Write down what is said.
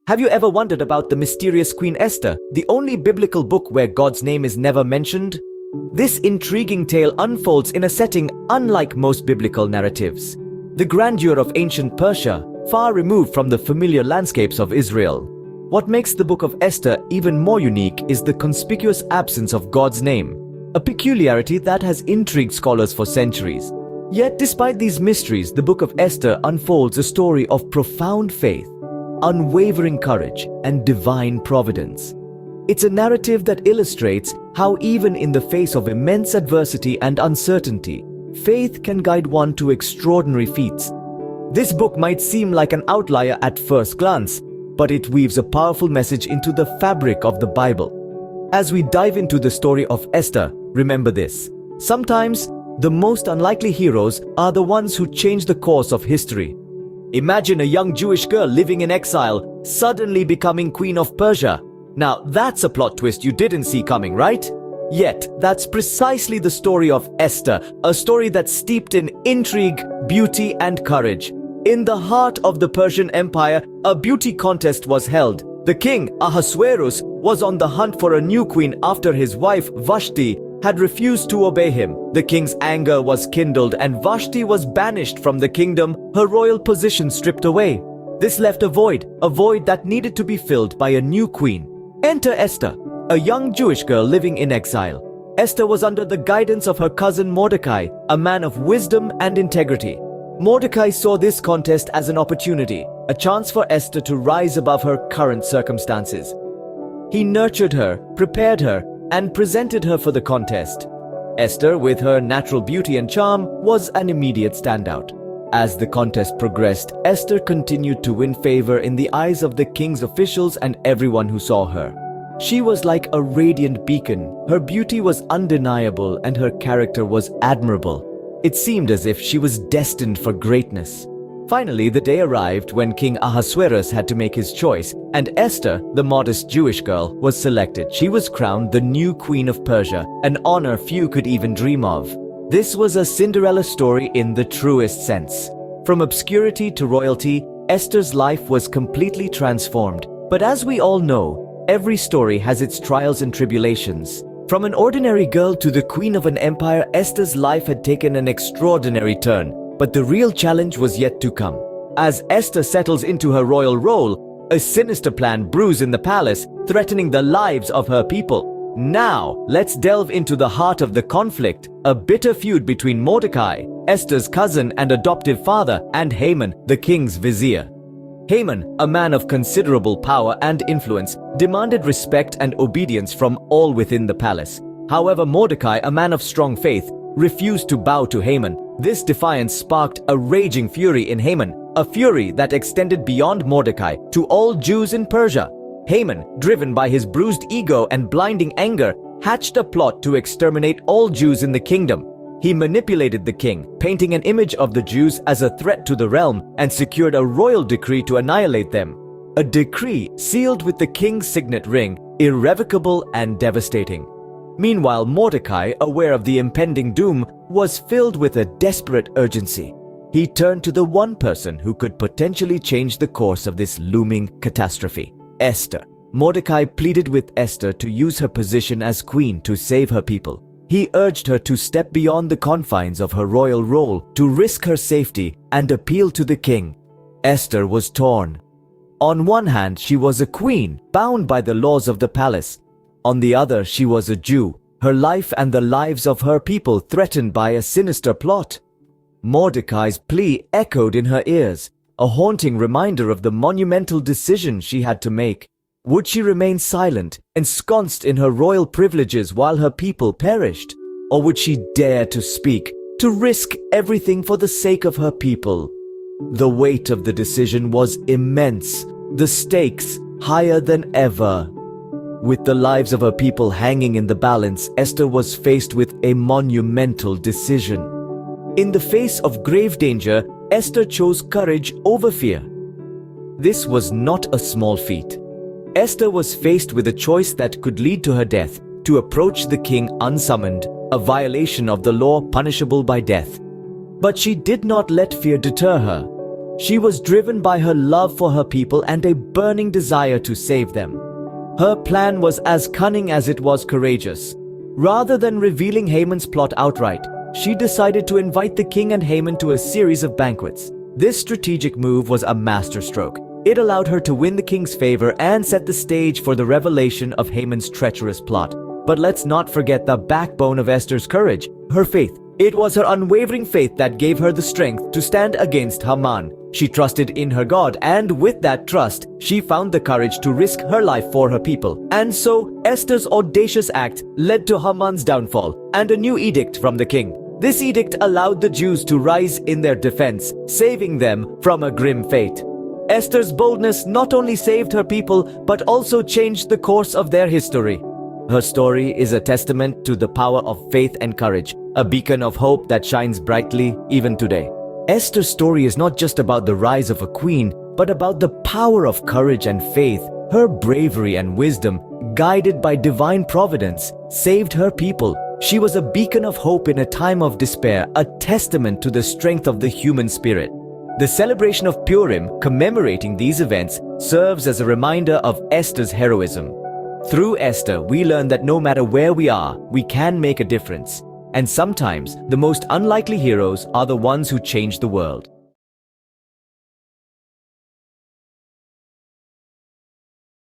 Have you ever wondered about the mysterious Queen Esther, the only biblical book where God's name is never mentioned? This intriguing tale unfolds in a setting unlike most biblical narratives. The grandeur of ancient Persia, far removed from the familiar landscapes of Israel. What makes the Book of Esther even more unique is the conspicuous absence of God's name, a peculiarity that has intrigued scholars for centuries. Yet, despite these mysteries, the Book of Esther unfolds a story of profound faith, unwavering courage, and divine providence. It's a narrative that illustrates how even in the face of immense adversity and uncertainty, faith can guide one to extraordinary feats. This book might seem like an outlier at first glance, but it weaves a powerful message into the fabric of the Bible. As we dive into the story of Esther, remember this: sometimes the most unlikely heroes are the ones who change the course of history. Imagine a young Jewish girl living in exile, suddenly becoming Queen of Persia. Now that's a plot twist you didn't see coming, right? Yet, that's precisely the story of Esther, a story that's steeped in intrigue, beauty, and courage. In the heart of the Persian Empire, a beauty contest was held. The king, Ahasuerus, was on the hunt for a new queen after his wife, Vashti, had refused to obey him. The king's anger was kindled and Vashti was banished from the kingdom, her royal position stripped away. This left a void that needed to be filled by a new queen. Enter Esther, a young Jewish girl living in exile. Esther was under the guidance of her cousin Mordecai, a man of wisdom and integrity. Mordecai saw this contest as an opportunity, a chance for Esther to rise above her current circumstances. He nurtured her, prepared her, and presented her for the contest. Esther, with her natural beauty and charm, was an immediate standout. As the contest progressed, Esther continued to win favor in the eyes of the king's officials and everyone who saw her. She was like a radiant beacon. Her beauty was undeniable and her character was admirable. It seemed as if she was destined for greatness. Finally, the day arrived when King Ahasuerus had to make his choice, and Esther, the modest Jewish girl, was selected. She was crowned the new Queen of Persia, an honor few could even dream of. This was a Cinderella story in the truest sense. From obscurity to royalty, Esther's life was completely transformed. But as we all know, every story has its trials and tribulations. From an ordinary girl to the queen of an empire, Esther's life had taken an extraordinary turn. But the real challenge was yet to come. As Esther settles into her royal role, a sinister plan brews in the palace, threatening the lives of her people. Now, let's delve into the heart of the conflict, a bitter feud between Mordecai, Esther's cousin and adoptive father, and Haman, the king's vizier. Haman, a man of considerable power and influence, demanded respect and obedience from all within the palace. However, Mordecai, a man of strong faith, refused to bow to Haman. This defiance sparked a raging fury in Haman, a fury that extended beyond Mordecai to all Jews in Persia. Haman, driven by his bruised ego and blinding anger, hatched a plot to exterminate all Jews in the kingdom. He manipulated the king, painting an image of the Jews as a threat to the realm, and secured a royal decree to annihilate them. A decree sealed with the king's signet ring, irrevocable and devastating. Meanwhile, Mordecai, aware of the impending doom, was filled with a desperate urgency. He turned to the one person who could potentially change the course of this looming catastrophe: Esther. Mordecai pleaded with Esther to use her position as queen to save her people. He urged her to step beyond the confines of her royal role, to risk her safety and appeal to the king. Esther was torn. On one hand, she was a queen, bound by the laws of the palace. On the other, she was a Jew, her life and the lives of her people threatened by a sinister plot. Mordecai's plea echoed in her ears, a haunting reminder of the monumental decision she had to make. Would she remain silent, ensconced in her royal privileges while her people perished? Or would she dare to speak, to risk everything for the sake of her people? The weight of the decision was immense, the stakes higher than ever. With the lives of her people hanging in the balance, Esther was faced with a monumental decision. In the face of grave danger, Esther chose courage over fear. This was not a small feat. Esther was faced with a choice that could lead to her death: to approach the king unsummoned, a violation of the law punishable by death. But she did not let fear deter her. She was driven by her love for her people and a burning desire to save them. Her plan was as cunning as it was courageous. Rather than revealing Haman's plot outright, she decided to invite the king and Haman to a series of banquets. This strategic move was a masterstroke. It allowed her to win the king's favor and set the stage for the revelation of Haman's treacherous plot. But let's not forget the backbone of Esther's courage, her faith. It was her unwavering faith that gave her the strength to stand against Haman. She trusted in her God, and with that trust, she found the courage to risk her life for her people. And so, Esther's audacious act led to Haman's downfall and a new edict from the king. This edict allowed the Jews to rise in their defense, saving them from a grim fate. Esther's boldness not only saved her people, but also changed the course of their history. Her story is a testament to the power of faith and courage, a beacon of hope that shines brightly even today. Esther's story is not just about the rise of a queen, but about the power of courage and faith. Her bravery and wisdom, guided by divine providence, saved her people. She was a beacon of hope in a time of despair, a testament to the strength of the human spirit. The celebration of Purim, commemorating these events, serves as a reminder of Esther's heroism. Through Esther, we learn that no matter where we are, we can make a difference. And sometimes, the most unlikely heroes are the ones who change the world.